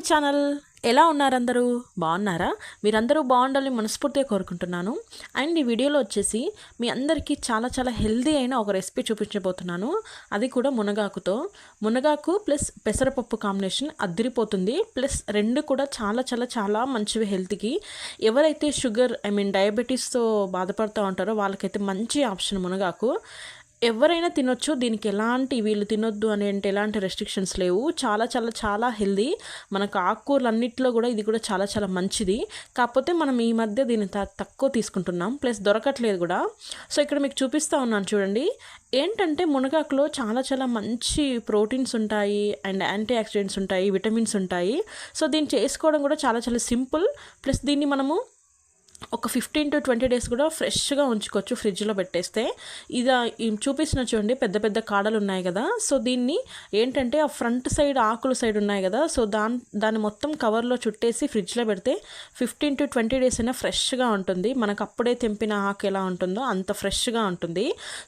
My channel. ఎలా ఉన్నారు అందరూ? బాగున్నారా? మీరందరూ బాగుండాలని మనస్ఫూర్తిగా కోరుకుంటున్నాను. అండ్ ఈ వీడియోలో వచ్చేసి మీ అందరికీ చాలా చాలా హెల్దీ అయిన ఒక రెసిపీ చూపించబోతున్నాను. అది కూడా మునగాకుతో. మునగాకు ప్లస్ పెసరపప్పు కాంబినేషన్ అద్దిరిపోతుంది. ప్లస్ రెండు కూడా చాలా చాలా చాలా మంచివి హెల్త్కి. ఎవరైతే షుగర్ డయాబెటీస్తో బాధపడుతూ ఉంటారో వాళ్ళకైతే మంచి ఆప్షన్ మునగాకు. ఎవరైనా తినొచ్చు, దీనికి ఎలాంటి వీళ్ళు తినొద్దు అని అంటే ఎలాంటి రెస్ట్రిక్షన్స్ లేవు. చాలా చాలా చాలా హెల్దీ. మనకు ఆకుకూరలు అన్నింటిలో కూడా ఇది కూడా చాలా చాలా మంచిది. కాకపోతే మనం ఈ మధ్య దీన్ని తక్కువ తీసుకుంటున్నాం, ప్లస్ దొరకట్లేదు కూడా. సో ఇక్కడ మీకు చూపిస్తూ ఉన్నాను చూడండి. ఏంటంటే మునగాకులో చాలా చాలా మంచి ప్రోటీన్స్ ఉంటాయి అండ్ యాంటీ ఆక్సిడెంట్స్ ఉంటాయి, విటమిన్స్ ఉంటాయి. సో దీన్ని చేసుకోవడం కూడా చాలా చాలా సింపుల్. ప్లస్ దీన్ని మనము ఒక 15 to 20 డేస్ కూడా ఫ్రెష్గా ఉంచుకోవచ్చు ఫ్రిడ్జ్లో పెట్టేస్తే. ఇది చూపిస్తున్న చూడండి, పెద్ద పెద్ద కాడలు ఉన్నాయి కదా. సో దీన్ని ఏంటంటే ఆ ఫ్రంట్ సైడ్ ఆకుల సైడ్ ఉన్నాయి కదా, సో దాన్ని మొత్తం కవర్లో చుట్టేసి ఫ్రిడ్జ్లో పెడితే 15 to 20 డేస్ అయినా ఫ్రెష్గా ఉంటుంది. మనకు అప్పుడే తెంపిన ఆకు ఎలా ఉంటుందో అంత ఫ్రెష్గా ఉంటుంది.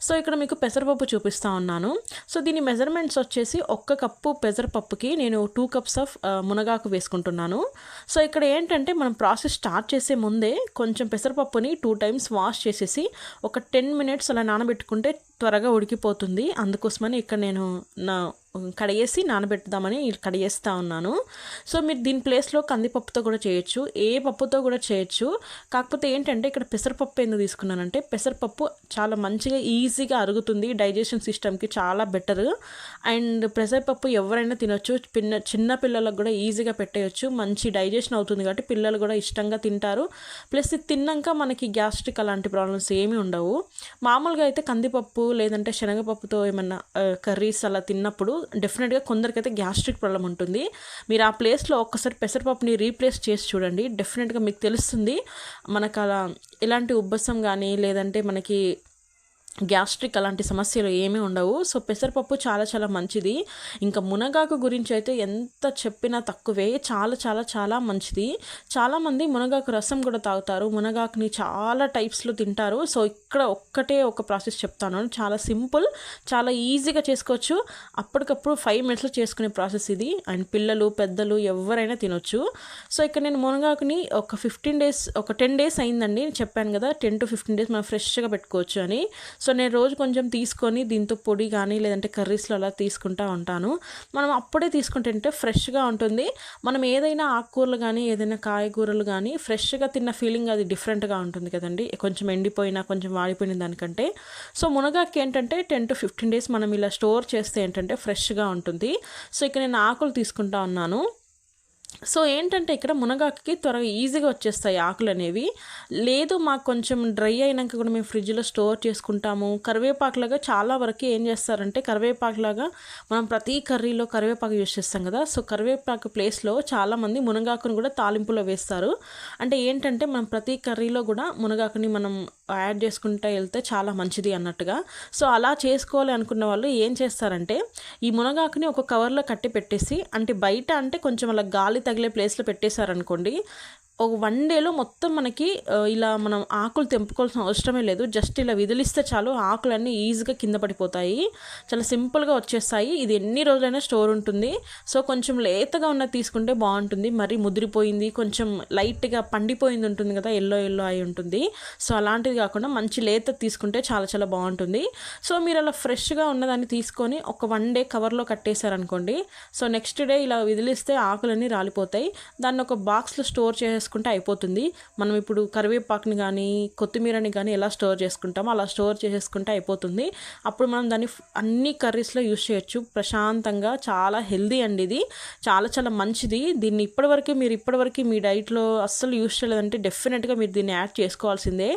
సో ఇక్కడ మీకు పెసరపప్పు చూపిస్తూ ఉన్నాను. సో దీని మెజర్మెంట్స్ వచ్చేసి 1 కప్పు పెసరపప్పుకి నేను 2 cups ఆఫ్ మునగాకు వేసుకుంటున్నాను. సో ఇక్కడ ఏంటంటే మనం ప్రాసెస్ స్టార్ట్ చేసే ముందే కొంచెం పెసరపప్పుని 2 times వాష్ చేసేసి ఒక 10 minutes అలా నానబెట్టుకుంటే త్వరగా ఉడికిపోతుంది. అందుకోసమని ఇక్కడ నేను కడిగేసి నానబెట్టుదామని కడిగేస్తూ ఉన్నాను. సో మీరు దీని ప్లేస్లో కందిపప్పుతో కూడా చేయొచ్చు, ఏ పప్పుతో కూడా చేయొచ్చు. కాకపోతే ఏంటంటే ఇక్కడ పెసరపప్పు ఎందుకు తీసుకున్నానంటే పెసరపప్పు చాలా మంచిగా ఈజీగా అరుగుతుంది, డైజెషన్ సిస్టమ్కి చాలా బెటర్. అండ్ పెసరపప్పు ఎవరైనా తినొచ్చు, చిన్న పిల్లలకు కూడా ఈజీగా పెట్టేయచ్చు. మంచి డైజెషన్ అవుతుంది కాబట్టి పిల్లలు కూడా ఇష్టంగా తింటారు. ప్లస్ ఇది తిన్నాక మనకి గ్యాస్ట్రిక్ అలాంటి ప్రాబ్లమ్స్ ఏమీ ఉండవు. మామూలుగా అయితే కందిపప్పు లేదంటే శనగపప్పుతో ఏమన్నా కర్రీస్ అలా తిన్నప్పుడు డెఫినెట్గా కొందరికైతే గ్యాస్ట్రిక్ ప్రాబ్లం ఉంటుంది. మీరు ఆ ప్లేస్లో ఒక్కసారి పెసరపప్పుని రీప్లేస్ చేసి చూడండి, డెఫినెట్గా మీకు తెలుస్తుంది. మనకు అలా ఎలాంటి ఉబ్బసం కానీ లేదంటే మనకి గ్యాస్ట్రిక్ అలాంటి సమస్యలు ఏమీ ఉండవు. సో పెసరపప్పు చాలా చాలా మంచిది. ఇంకా మునగాకు గురించి అయితే ఎంత చెప్పినా తక్కువే, చాలా చాలా చాలా మంచిది. చాలామంది మునగాకు రసం కూడా తాగుతారు, మునగాకుని చాలా టైప్స్లో తింటారు. సో ఇక్కడ ఒక ప్రాసెస్ చెప్తాను, చాలా సింపుల్, చాలా ఈజీగా చేసుకోవచ్చు. అప్పటికప్పుడు 5 minutesలో చేసుకునే ప్రాసెస్ ఇది. అండ్ పిల్లలు పెద్దలు ఎవరైనా తినొచ్చు. సో ఇక్కడ నేను మునగాకుని ఒక 15 days, ఒక 10 days అయిందండి. చెప్పాను కదా 10 to 15 days మనం ఫ్రెష్గా పెట్టుకోవచ్చు అని. సో నేను రోజు కొంచెం తీసుకొని దీంతో పొడి కానీ లేదంటే కర్రీస్లో అలా తీసుకుంటూ ఉంటాను. మనం అప్పుడే తీసుకుంటే ఫ్రెష్గా ఉంటుంది. మనం ఏదైనా ఆకుకూరలు కానీ ఏదైనా కాయగూరలు కానీ ఫ్రెష్గా తిన్న ఫీలింగ్ అది డిఫరెంట్గా ఉంటుంది కదండి, కొంచెం ఎండిపోయినా కొంచెం వాడిపోయిన దానికంటే. సో మునగాకు ఏంటంటే 10 to 15 days మనం ఇలా స్టోర్ చేస్తే ఏంటంటే ఫ్రెష్గా ఉంటుంది. సో ఇక్కడ నేను ఆకులు తీసుకుంటా ఉన్నాను. సో ఏంటంటే ఇక్కడ మునగాకుకి త్వరగా ఈజీగా వచ్చేస్తాయి ఆకులు అనేవి. లేదు మాకు కొంచెం డ్రై అయినాక కూడా మేము ఫ్రిడ్జ్లో స్టోర్ చేసుకుంటాము. కరివేపాకులాగా చాలా వరకు ఏం చేస్తారంటే కరివేపాకులాగా మనం ప్రతి కర్రీలో కరివేపాకు యూస్ చేస్తాం కదా. సో కరివేపాకు ప్లేస్లో చాలామంది మునగాకుని కూడా తాలింపులో వేస్తారు. అంటే ఏంటంటే మనం ప్రతి కర్రీలో కూడా మునగాకుని మనం యాడ్ చేసుకుంటూ వెళ్తే చాలా మంచిది అన్నట్టుగా. సో అలా చేసుకోవాలి అనుకున్న వాళ్ళు ఏం చేస్తారంటే ఈ మునగాకుని ఒక కవర్లో కట్టి పెట్టేసి, అంటే బయట అంటే కొంచెం అలా గాలి తగిలే ప్లేస్లో పెట్టేశారనుకోండి, ఒక 1 dayలో మొత్తం మనకి ఇలా మనం ఆకులు తెంపుకోవాల్సిన అవసరమే లేదు. జస్ట్ ఇలా విదిలిస్తే చాలు, ఆకులన్నీ ఈజీగా కింద పడిపోతాయి, చాలా సింపుల్గా వచ్చేస్తాయి. ఇది ఎన్ని రోజులైనా స్టోర్ ఉంటుంది. సో కొంచెం లేతగా ఉన్నది తీసుకుంటే బాగుంటుంది. మరి ముదిరిపోయింది కొంచెం లైట్గా పండిపోయింది ఉంటుంది కదా, ఎల్లో అయి ఉంటుంది. సో అలాంటిది కాకుండా మంచి లేత తీసుకుంటే చాలా చాలా బాగుంటుంది. సో మీరు అలా ఫ్రెష్గా ఉన్నదాన్ని తీసుకొని ఒక 1 day కవర్లో కట్టేశారనుకోండి, సో నెక్స్ట్ డే ఇలా విదిలిస్తే ఆకులన్నీ రాలిపోతాయి. దాన్ని ఒక బాక్స్లో స్టోర్ చేసుకుంటే అయిపోతుంది. మనం ఇప్పుడు కరివేపాకుని కానీ కొత్తిమీరని కానీ ఎలా స్టోర్ చేసుకుంటామో అలా స్టోర్ చేసేసుకుంటే అయిపోతుంది. అప్పుడు మనం దాన్ని అన్ని కర్రీస్లో యూస్ చేయొచ్చు ప్రశాంతంగా. చాలా హెల్దీ అండి ఇది, చాలా చాలా మంచిది. దీన్ని ఇప్పటివరకు మీ డైట్లో అస్సలు యూస్ చేయలేదంటే డెఫినెట్గా మీరు దీన్ని యాడ్ చేసుకోవాల్సిందే.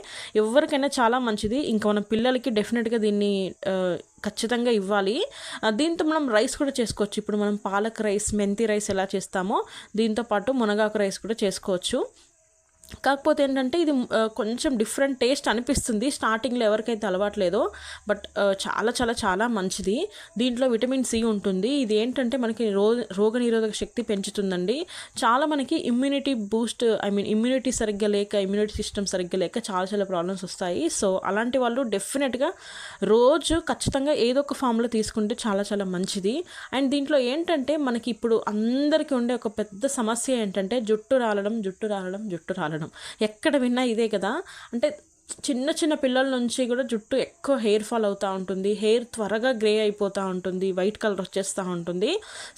ఎవరికైనా చాలా మంచిది. ఇంకా మన పిల్లలకి డెఫినెట్గా దీన్ని ఖచ్చితంగా ఇవ్వాలి. దీంతో మనం రైస్ కూడా చేసుకోవచ్చు. ఇప్పుడు మనం పాలక్ రైస్, మెంతి రైస్ ఎలా చేస్తామో దీంతో పాటు మునగాకు రైస్ కూడా చేసుకోవచ్చు. కాకపోతే ఏంటంటే ఇది కొంచెం డిఫరెంట్ టేస్ట్ అనిపిస్తుంది స్టార్టింగ్లో ఎవరికైతే అలవాట్లేదో, బట్ చాలా చాలా చాలా మంచిది. దీంట్లో విటమిన్ సి ఉంటుంది. ఇది ఏంటంటే మనకి రోగనిరోధక శక్తి పెంచుతుందండి. చాలా మనకి ఇమ్యూనిటీ బూస్ట్, ఇమ్యూనిటీ సరిగ్గా లేక, ఇమ్యూనిటీ సిస్టమ్ సరిగ్గా లేక చాలా చాలా ప్రాబ్లమ్స్ వస్తాయి. సో అలాంటి వాళ్ళు డెఫినెట్గా రోజు ఖచ్చితంగా ఏదో ఒక ఫామ్లో తీసుకుంటే చాలా చాలా మంచిది. అండ్ దీంట్లో ఏంటంటే మనకి ఇప్పుడు అందరికీ ఉండే ఒక పెద్ద సమస్య ఏంటంటే జుట్టు రాలడం, ఎక్కడ విన్నా ఇదే కదా. అంటే చిన్న చిన్న పిల్లల నుంచి కూడా జుట్టు ఎక్కువ హెయిర్ ఫాల్ అవుతూ ఉంటుంది, హెయిర్ త్వరగా గ్రే అయిపోతూ ఉంటుంది, వైట్ కలర్ వచ్చేస్తూ ఉంటుంది.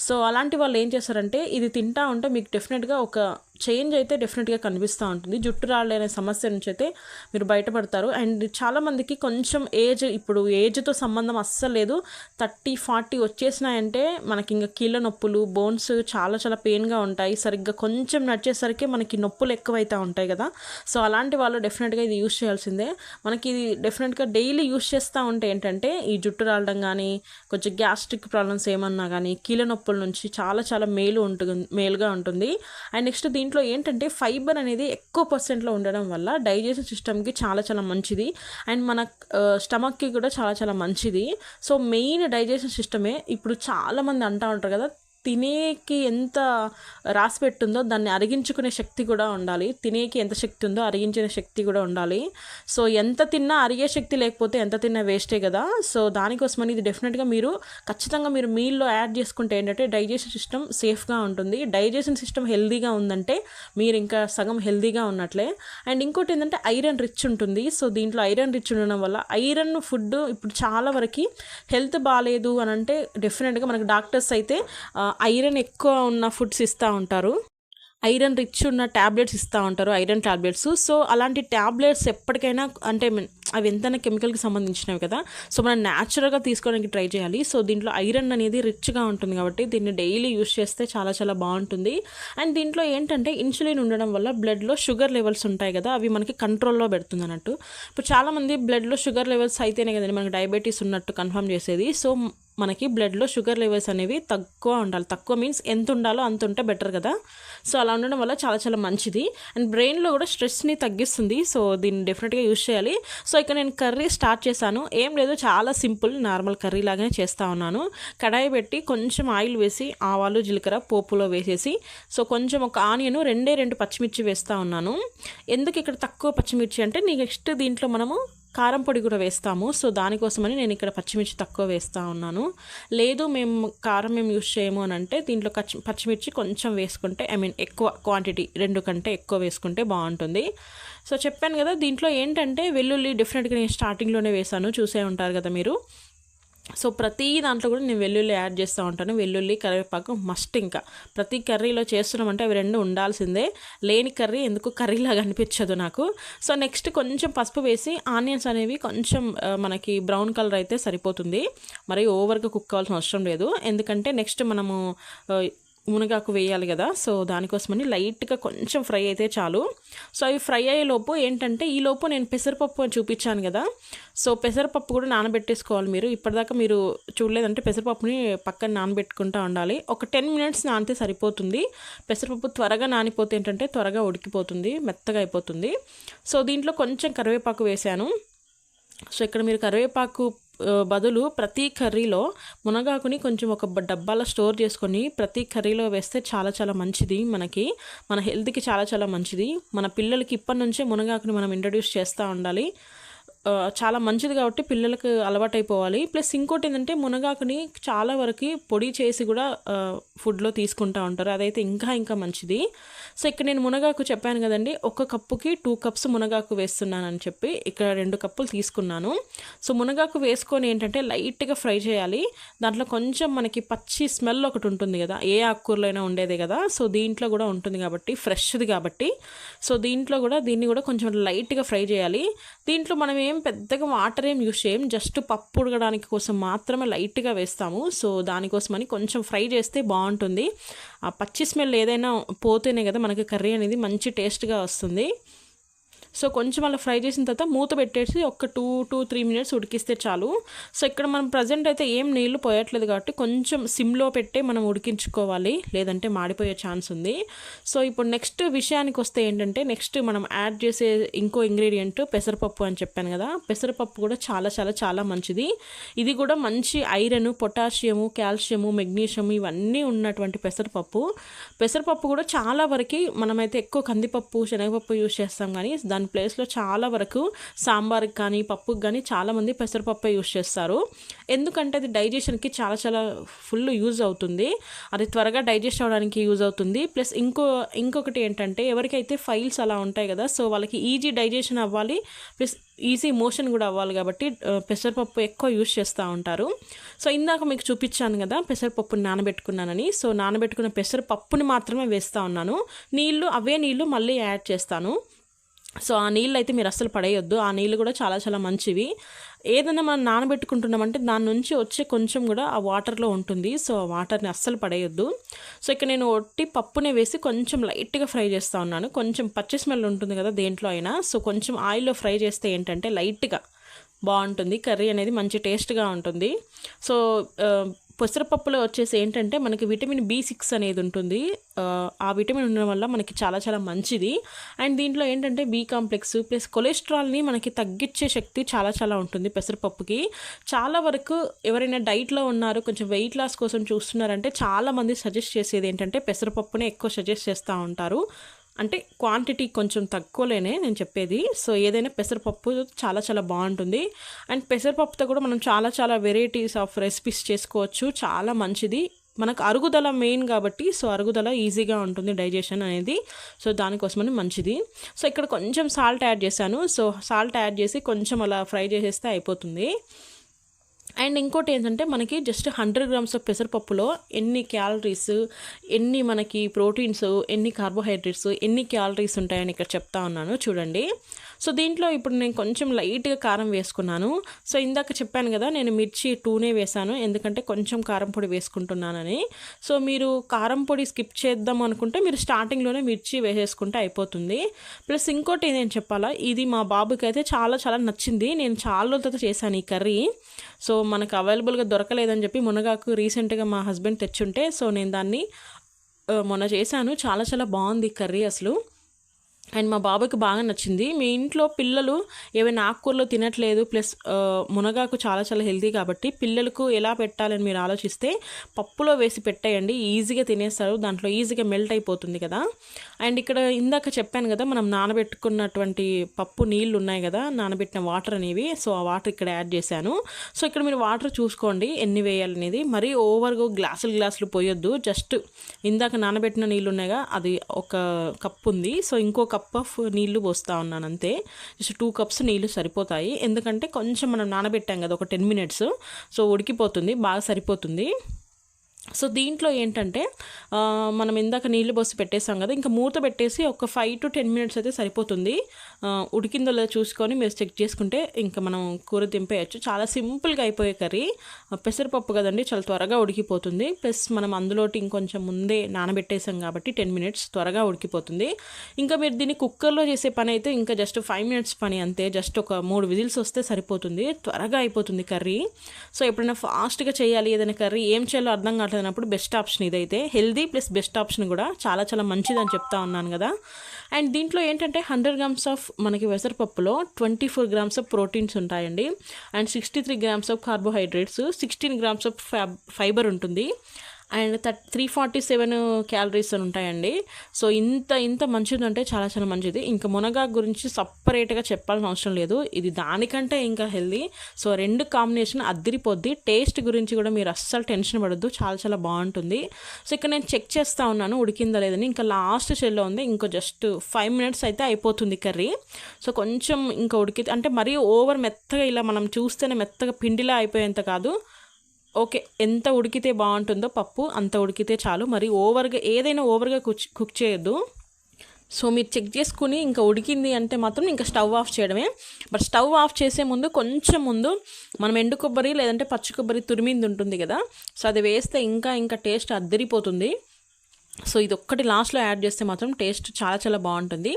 సో అలాంటి వాళ్ళు ఏం చేస్తారంటే ఇది తింటా ఉంటే మీకు డెఫినెట్గా ఒక చేంజ్ అయితే డెఫినెట్గా కనిపిస్తూ ఉంటుంది. జుట్టు రాళ్ళనే సమస్య నుంచి అయితే మీరు బయటపడతారు. అండ్ చాలామందికి కొంచెం ఇప్పుడు ఏజ్తో సంబంధం అస్సలు లేదు. 30-40 వచ్చేసినాయంటే మనకి ఇంకా కీళ్ళ నొప్పులు, బోన్స్ చాలా చాలా పెయిన్గా ఉంటాయి. సరిగ్గా కొంచెం నడిచేసరికి మనకి నొప్పులు ఎక్కువైతూ ఉంటాయి కదా. సో అలాంటి వాళ్ళు డెఫినెట్గా ఇది యూస్ చేయాల్సిందే. మనకి ఇది డెఫినెట్గా డైలీ యూస్ చేస్తూ ఉంటే ఏంటంటే ఈ జుట్టు రాలడం కానీ, కొంచెం గ్యాస్ట్రిక్ ప్రాబ్లమ్స్ ఏమన్నా కానీ, కీళ్ళ నొప్పుల నుంచి చాలా చాలా మేలుగా ఉంటుంది. అండ్ నెక్స్ట్ దీంట్లో ఏంటంటే ఫైబర్ అనేది ఎక్కువ పర్సెంట్లో ఉండడం వల్ల డైజెషన్ సిస్టమ్కి చాలా చాలా మంచిది. అండ్ మన స్టమక్కి కూడా చాలా చాలా మంచిది. సో మెయిన్ డైజెషన్ సిస్టమే. ఇప్పుడు చాలామంది అంటూ ఉంటారు కదా, తినేకి ఎంత రాసి పెట్టుందో దాన్ని అరిగించుకునే శక్తి కూడా ఉండాలి. తినేకి ఎంత శక్తి ఉందో అరిగించిన శక్తి కూడా ఉండాలి. సో ఎంత తిన్నా అరిగే శక్తి లేకపోతే ఎంత తిన్నా వేస్టే కదా. సో దానికోసమని ఇది డెఫినెట్గా మీరు ఖచ్చితంగా మీరు మీల్లో యాడ్ చేసుకుంటే ఏంటంటే డైజెషన్ సిస్టమ్ సేఫ్గా ఉంటుంది. డైజెషన్ సిస్టమ్ హెల్దీగా ఉందంటే మీరు ఇంకా సగం హెల్దీగా ఉన్నట్లే. అండ్ ఇంకోటి ఏంటంటే ఐరన్ రిచ్ ఉంటుంది. సో దీంట్లో ఐరన్ రిచ్ ఉండడం వల్ల ఐరన్ ఫుడ్ ఇప్పుడు చాలా వరకు హెల్త్ బాగాలేదు అని అంటే డెఫినెట్గా మనకు డాక్టర్స్ అయితే ఐరన్ ఎక్కువ ఉన్న ఫుడ్స్ ఇస్తూ ఉంటారు, ఐరన్ రిచ్ ఉన్న ట్యాబ్లెట్స్ ఇస్తూ ఉంటారు, ఐరన్ ట్యాబ్లెట్స్. సో అలాంటి ట్యాబ్లెట్స్ ఎప్పటికైనా అంటే అవి ఎంతైనా కెమికల్కి సంబంధించినవి కదా. సో మనం న్యాచురల్గా తీసుకోవడానికి ట్రై చేయాలి. సో దీంట్లో ఐరన్ అనేది రిచ్గా ఉంటుంది కాబట్టి దీన్ని డైలీ యూస్ చేస్తే చాలా చాలా బాగుంటుంది. అండ్ దీంట్లో ఏంటంటే ఇన్సులిన్ ఉండడం వల్ల బ్లడ్లో షుగర్ లెవెల్స్ ఉంటాయి కదా, అవి మనకి కంట్రోల్లో పెడుతుంది అన్నట్టు. ఇప్పుడు చాలామంది బ్లడ్లో షుగర్ లెవెల్స్ అయితేనే కదండి మనకి డయాబెటీస్ ఉన్నట్టు కన్ఫర్మ్ చేసేది. సో మనకి బ్లడ్లో షుగర్ లెవెల్స్ అనేవి తక్కువ ఉండాలి. తక్కువ మీన్స్ ఎంత ఉండాలో అంత ఉంటే బెటర్ కదా. సో అలా ఉండడం వల్ల చాలా చాలా మంచిది. అండ్ బ్రెయిన్లో కూడా స్ట్రెస్ని తగ్గిస్తుంది. సో దీన్ని డెఫినెట్గా యూస్ చేయాలి. సో ఇక్కడ నేను కర్రీ స్టార్ట్ చేశాను. ఏం లేదు, చాలా సింపుల్ నార్మల్ కర్రీ లాగానే చేస్తూ ఉన్నాను. కడాయి పెట్టి కొంచెం ఆయిల్ వేసి ఆవాలు జీలకర్ర పోపులో వేసేసి, సో కొంచెం ఒక ఆనియన్, 2 పచ్చిమిర్చి వేస్తూ ఉన్నాను. ఎందుకు ఇక్కడ తక్కువ పచ్చిమిర్చి అంటే నెక్స్ట్ దీంట్లో మనము కారం పొడి కూడా వేస్తాము. సో దానికోసమని నేను ఇక్కడ పచ్చిమిర్చి తక్కువ వేస్తూ ఉన్నాను. లేదు మేము కారం యూస్ చేయము అని అంటే దీంట్లో పచ్చిమిర్చి కొంచెం వేసుకుంటే ఎక్కువ క్వాంటిటీ 2 కంటే ఎక్కువ వేసుకుంటే బాగుంటుంది. సో చెప్పాను కదా, దీంట్లో ఏంటంటే వెల్లుల్లి డెఫినెట్గా నేను స్టార్టింగ్లోనే వేసాను, చూసే ఉంటారు కదా మీరు. సో ప్రతి దాంట్లో కూడా నేను వెల్లుల్లి యాడ్ చేస్తూ ఉంటాను. వెల్లుల్లి కరివేపాకు మస్ట్. ఇంకా ప్రతి కర్రీలో చేస్తున్నామంటే అవి 2 ఉండాల్సిందే. లేని కర్రీ ఎందుకు కర్రీలాగా అనిపించదు నాకు. సో నెక్స్ట్ కొంచెం పసుపు వేసి ఆనియన్స్ అనేవి కొంచెం మనకి బ్రౌన్ కలర్ అయితే సరిపోతుంది, మరి ఓవర్గా కుక్ కావాల్సిన అవసరం లేదు. ఎందుకంటే నెక్స్ట్ మనము మునగాకు వేయాలి కదా. సో దానికోసమని లైట్గా కొంచెం ఫ్రై అయితే చాలు. సో అవి ఫ్రై అయ్యేలోపు ఏంటంటే ఈలోపు నేను పెసరపప్పు చూపించాను కదా. సో పెసరపప్పు కూడా నానబెట్టేసుకోవాలి. మీరు ఇప్పటిదాకా మీరు చూడలేదంటే పెసరపప్పుని పక్కన నానబెట్టుకుంటూ ఉండాలి. ఒక 10 minutes నానితే సరిపోతుంది. పెసరపప్పు త్వరగా నానిపోతే ఏంటంటే త్వరగా ఉడికిపోతుంది, మెత్తగా అయిపోతుంది. సో దీంట్లో కొంచెం కరివేపాకు వేసాను. సో ఇక్కడ మీరు కరివేపాకు బదులు ప్రతి కర్రీలో మునగాకుని కొంచెం ఒక డబ్బాలో స్టోర్ చేసుకొని ప్రతి కర్రీలో వేస్తే చాలా చాలా మంచిది. మన హెల్త్కి చాలా చాలా మంచిది. మన పిల్లలకి ఇప్పటి నుంచే మునగాకుని మనం ఇంట్రడ్యూస్ చేస్తూ ఉండాలి. చాలా మంచిది కాబట్టి పిల్లలకు అలవాటైపోవాలి. ప్లస్ ఇంకోటి ఏంటంటే మునగాకుని చాలా వరకు పొడి చేసి కూడా ఫుడ్లో తీసుకుంటూ ఉంటారు, అదైతే ఇంకా ఇంకా మంచిది. సో ఇక్కడ నేను మునగాకు చెప్పాను కదండి, 1 కప్పుకి 2 cups మునగాకు వేస్తున్నానని చెప్పి ఇక్కడ 2 కప్పులు తీసుకున్నాను. సో మునగాకు వేసుకొని ఏంటంటే లైట్గా ఫ్రై చేయాలి. దాంట్లో కొంచెం మనకి పచ్చి స్మెల్ ఒకటి ఉంటుంది కదా, ఏ ఆకుకూరలో అయినా ఉండేదే కదా. సో దీంట్లో కూడా ఉంటుంది కాబట్టి ఫ్రెష్ది కాబట్టి. సో దీంట్లో కూడా దీన్ని కూడా కొంచెం లైట్గా ఫ్రై చేయాలి. దీంట్లో మనం పెద్దగా వాటర్ యూస్ చేయం, జస్ట్ పప్పు ఉడకడానికి కోసం మాత్రమే లైట్గా వేస్తాము. సో దానికోసమని కొంచెం ఫ్రై చేస్తే బాగుంటుంది. ఆ పచ్చి స్మెల్ ఏదైనా పోతేనే కదా మనకి కర్రీ అనేది మంచి టేస్ట్గా వస్తుంది. సో కొంచెం అలా ఫ్రై చేసిన తర్వాత మూత పెట్టేసి ఒక 2-3 మినిట్స్ ఉడికిస్తే చాలు. సో ఇక్కడ మనం ప్రజెంట్ అయితే ఏం నీళ్లు పోయట్లేదు కాబట్టి కొంచెం సిమ్లో పెట్టే మనం ఉడికించుకోవాలి, లేదంటే మాడిపోయే ఛాన్స్ ఉంది. సో ఇప్పుడు నెక్స్ట్ విషయానికి వస్తే ఏంటంటే, నెక్స్ట్ మనం యాడ్ చేసే ఇంకో ఇంగ్రీడియంట్ పెసరపప్పు అని చెప్పాను కదా. పెసరపప్పు కూడా చాలా చాలా చాలా మంచిది. ఇది కూడా మంచి ఐరన్, పొటాషియము, కాల్షియము, మెగ్నీషియం ఇవన్నీ ఉన్నటువంటి పెసరపప్పు కూడా చాలా వరకు మనమైతే ఎక్కువ కందిపప్పు, శనగపప్పు యూజ్ చేస్తాం, కానీ దాని ప్లేస్లో చాలా వరకు సాంబార్కి కానీ పప్పుకి కానీ చాలామంది పెసరపప్పే యూజ్ చేస్తారు. ఎందుకంటే అది డైజెషన్కి చాలా చాలా ఫుల్ యూజ్ అవుతుంది, అది త్వరగా డైజెస్ట్ అవ్వడానికి యూజ్ అవుతుంది. ప్లస్ ఇంకొకటి ఏంటంటే, ఎవరికైతే ఫైల్స్ అలా ఉంటాయి కదా, సో వాళ్ళకి ఈజీ డైజెషన్ అవ్వాలి, ప్లస్ ఈజీ మోషన్ కూడా అవ్వాలి కాబట్టి పెసరపప్పు ఎక్కువ యూజ్ చేస్తూ ఉంటారు. సో ఇందాక మీకు చూపించాను కదా పెసరపప్పుని నానబెట్టుకున్నానని. సో నానబెట్టుకున్న పెసరపప్పుని మాత్రమే వేస్తూ ఉన్నాను. అవే నీళ్ళు మళ్ళీ యాడ్ చేస్తాను. సో ఆ నీళ్ళు అయితే మీరు అస్సలు పడేయొద్దు, ఆ నీళ్ళు కూడా చాలా చాలా మంచివి. ఏదైనా మనం నానబెట్టుకుంటున్నామంటే దాని నుంచి వచ్చే కొంచెం కూడా ఆ వాటర్లో ఉంటుంది. సో ఆ వాటర్ని అస్సలు పడేయొద్దు. సో ఇక్కడ నేను ఒట్టి పప్పునే వేసి కొంచెం లైట్గా ఫ్రై చేస్తూ ఉన్నాను. కొంచెం పచ్చి స్మెల్ ఉంటుంది కదా దేంట్లో అయినా, సో కొంచెం ఆయిల్లో ఫ్రై చేస్తే ఏంటంటే లైట్గా బాగుంటుంది, కర్రీ అనేది మంచి టేస్ట్గా ఉంటుంది. సో పెసరపప్పులో వచ్చేసి ఏంటంటే మనకి విటమిన్ B6 అనేది ఉంటుంది. ఆ విటమిన్ ఉండడం వల్ల మనకి చాలా చాలా మంచిది. అండ్ దీంట్లో ఏంటంటే B కాంప్లెక్స్ ప్లస్ కొలెస్ట్రాల్ని మనకి తగ్గించే శక్తి చాలా చాలా ఉంటుంది పెసరపప్పుకి. చాలా వరకు ఎవరైనా డైట్లో ఉన్నారు, కొంచెం వెయిట్ లాస్ కోసం చూస్తున్నారంటే చాలామంది సజెస్ట్ చేసేది ఏంటంటే పెసరపప్పునే ఎక్కువ సజెస్ట్ చేస్తూ ఉంటారు. అంటే క్వాంటిటీ కొంచెం తక్కువలోనే నేను చెప్పేది. సో ఏదైనా పెసరపప్పు చాలా చాలా బాగుంటుంది. అండ్ పెసరపప్పుతో కూడా మనం చాలా చాలా వెరైటీస్ ఆఫ్ రెసిపీస్ చేసుకోవచ్చు, చాలా మంచిది. మనకు అరుగుదల మెయిన్ కాబట్టి, సో అరుగుదల ఈజీగా ఉంటుంది డైజెషన్ అనేది, సో దానికోసమని మంచిది. సో ఇక్కడ కొంచెం సాల్ట్ యాడ్ చేశాను. సో సాల్ట్ యాడ్ చేసి కొంచెం అలా ఫ్రై చేసేస్తే అయిపోతుంది. అండ్ ఇంకోటి ఏంటంటే, మనకి జస్ట్ 100 గ్రామ్స్ ఆఫ్ పెసరపప్పులో ఎన్ని క్యాలరీస్, ఎన్ని మనకి ప్రోటీన్స్, ఎన్ని కార్బోహైడ్రేట్స్, ఎన్ని క్యాలరీస్ ఉంటాయని ఇక్కడ చెప్తా ఉన్నాను చూడండి. సో దీంట్లో ఇప్పుడు నేను కొంచెం లైట్గా కారం వేసుకున్నాను. సో ఇందాక చెప్పాను కదా నేను మిర్చి 2నే వేసాను, ఎందుకంటే కొంచెం కారం పొడి వేసుకుంటున్నానని. సో మీరు కారం పొడి స్కిప్ చేద్దాం అనుకుంటే మీరు స్టార్టింగ్లోనే మిర్చి వేసేసుకుంటే అయిపోతుంది. ప్లస్ ఇంకోటి నేను చెప్పాలా, ఇది మా బాబుకి అయితే చాలా చాలా నచ్చింది. నేను చాలా రోజులతో చేశాను ఈ కర్రీ. సో మనకు అవైలబుల్గా దొరకలేదని చెప్పి మునగాకు రీసెంట్గా మా హస్బెండ్ తెచ్చుంటే, సో నేను దాన్ని మొన్న చేశాను. చాలా చాలా బాగుంది కర్రీ అసలు. అండ్ మా బాబాకి బాగా నచ్చింది. మీ ఇంట్లో పిల్లలు ఏవైనా ఆకుకూరలు తినట్లేదు, ప్లస్ మునగాకు చాలా చాలా హెల్తీ కాబట్టి పిల్లలకు ఎలా పెట్టాలని మీరు ఆలోచిస్తే పప్పులో వేసి పెట్టేయండి, ఈజీగా తినేస్తారు, దాంట్లో ఈజీగా మెల్ట్ అయిపోతుంది కదా. అండ్ ఇక్కడ ఇందాక చెప్పాను కదా మనం నానబెట్టుకున్నటువంటి పప్పు నీళ్ళు ఉన్నాయి కదా, నానబెట్టిన వాటర్ అనేవి. సో ఆ వాటర్ ఇక్కడ యాడ్ చేశాను. సో ఇక్కడ మీరు వాటర్ చూసుకోండి ఎన్ని వేయాలనేది, మరీ ఓవర్గా గ్లాసులు పోయొద్దు. జస్ట్ ఇందాక నానబెట్టిన నీళ్ళు ఉన్నాయిగా, అది ఒక కప్పు ఉంది. సో ఇంకో కప్ ఆఫ్ నీళ్లు పోస్తూ ఉన్నాను అంతే. జస్ట్ 2 కప్స్ నీళ్ళు సరిపోతాయి, ఎందుకంటే కొంచెం మనం నానబెట్టాం కదా ఒక 10 మినిట్స్, సో ఉడికిపోతుంది, బాగా సరిపోతుంది. సో దీంట్లో ఏంటంటే మనం ఇందాక నీళ్ళు పోసి పెట్టేసాం కదా, ఇంకా మూత పెట్టేసి ఒక 5 to 10 మినిట్స్ అయితే సరిపోతుంది. ఉడికిందో లేదో చూసుకొని మీరు చెక్ చేసుకుంటే ఇంకా మనం కూర దింపేయచ్చు. చాలా సింపుల్గా అయిపోయే కర్రీ, పెసరపప్పు కదండి, చాలా త్వరగా ఉడికిపోతుంది. ప్లస్ మనం అందులోటి ఇంకొంచెం ముందే నానబెట్టేసాం కాబట్టి 10 మినిట్స్ త్వరగా ఉడికిపోతుంది. ఇంకా మీరు దీన్ని కుక్కర్లో చేసే పని అయితే ఇంకా జస్ట్ 5 మినిట్స్ పని అంతే. జస్ట్ ఒక 3 విజిల్స్ వస్తే సరిపోతుంది, త్వరగా అయిపోతుంది కర్రీ. సో ఎప్పుడైనా ఫాస్ట్గా చేయాలి ఏదైనా కర్రీ, ఏం చేయాలో అర్థం కావట్లేదు అన్నప్పుడు బెస్ట్ ఆప్షన్ ఇదైతే. హెల్దీ ప్లస్ బెస్ట్ ఆప్షన్ కూడా చాలా చాలా మంచిదని చెప్తా ఉన్నాను కదా. అండ్ దీంట్లో ఏంటంటే 100 గ్రామ్స్ ఆఫ్ మనకి పెసరపప్పులో 24 గ్రామ్స్ ఆఫ్ ప్రోటీన్స్ ఉంటాయండి, and 63 grams of carbohydrates, 16 grams of fibre ఉంటుంది, అండ్ 347 క్యాలరీస్ అని ఉంటాయండి. సో ఇంత మంచిదంటే చాలా చాలా మంచిది. ఇంకా మునగాకు గురించి సపరేట్గా చెప్పాల్సిన అవసరం లేదు, ఇది దానికంటే ఇంకా హెల్దీ. సో 2 కాంబినేషన్ అద్దిరిపోద్ది. టేస్ట్ గురించి కూడా మీరు అస్సలు టెన్షన్ పడద్దు, చాలా చాలా బాగుంటుంది. సో ఇక్కడ నేను చెక్ చేస్తూ ఉన్నాను ఉడికిందా లేదని, ఇంకా లాస్ట్ స్టేజ్లో ఉంది, ఇంకో జస్ట్ 5 మినిట్స్ అయితే అయిపోతుంది కర్రీ. సో కొంచెం ఇంకా ఉడికితే, అంటే మరీ ఓవర్ మెత్తగా ఇలా మనం చూస్తేనే మెత్తగా పిండిలా అయిపోయేంత కాదు, ఓకే ఎంత ఉడికితే బాగుంటుందో పప్పు అంత ఉడికితే చాలు. మరి ఏదైనా ఓవర్గా కుక్ చేయొద్దు. సో మీరు చెక్ చేసుకుని ఇంకా ఉడికింది అంటే మాత్రం ఇంకా స్టవ్ ఆఫ్ చేయడమే. బట్ స్టవ్ ఆఫ్ చేసే ముందు కొంచెం ముందు మనం ఎండు కొబ్బరి లేదంటే పచ్చి కొబ్బరి తురిమింది ఉంటుంది కదా, సో అది వేస్తే ఇంకా టేస్ట్ అద్దరిపోతుంది. సో ఇది ఒక్కటి లాస్ట్లో యాడ్ చేస్తే మాత్రం టేస్ట్ చాలా చాలా బాగుంటుంది.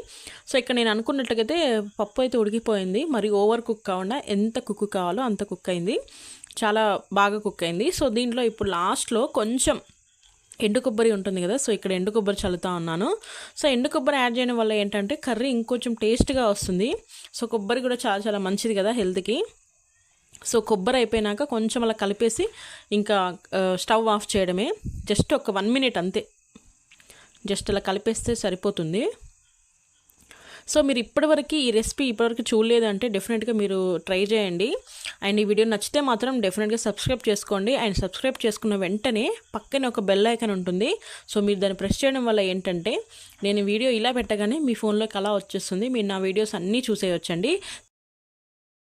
సో ఇక్కడ నేను అనుకున్నట్టుగైతే పప్పు అయితే ఉడికిపోయింది, మరి ఓవర్ కుక్ కాకుండా ఎంత కుక్ కావాలో అంత కుక్ అయింది, చాలా బాగా కుక్ అయింది. సో దీంట్లో ఇప్పుడు లాస్ట్లో కొంచెం ఎండు కొబ్బరి ఉంటుంది కదా, సో ఇక్కడ ఎండు కొబ్బరి చల్లుతా ఉన్నాను. సో ఎండు కొబ్బరి యాడ్ చేయడం వల్ల ఏంటంటే కర్రీ ఇంకొంచెం టేస్ట్గా వస్తుంది. సో కొబ్బరి కూడా చాలా చాలా మంచిది కదా హెల్త్కి. సో కొబ్బరి అయిపోయినాక కొంచెం అలా కలిపేసి ఇంకా స్టవ్ ఆఫ్ చేయడమే, జస్ట్ ఒక 1 మినిట్ అంతే, జస్ట్ అలా కలిపేస్తే సరిపోతుంది. సో మీరు ఇప్పటివరకు ఈ రెసిపీ చూడలేదంటే డెఫినెట్గా మీరు ట్రై చేయండి. అండ్ ఈ వీడియో నచ్చితే మాత్రం డెఫినెట్గా సబ్స్క్రైబ్ చేసుకోండి. అండ్ సబ్స్క్రైబ్ చేసుకున్న వెంటనే పక్కనే ఒక బెల్ ఐకాన్ ఉంటుంది. సో మీరు దాన్ని ప్రెస్ చేయడం వల్ల ఏంటంటే నేను వీడియో ఇలా పెట్టగానే మీ ఫోన్లోకి అలా వచ్చేస్తుంది, మీరు నా వీడియోస్ అన్నీ చూసేయొచ్చండి.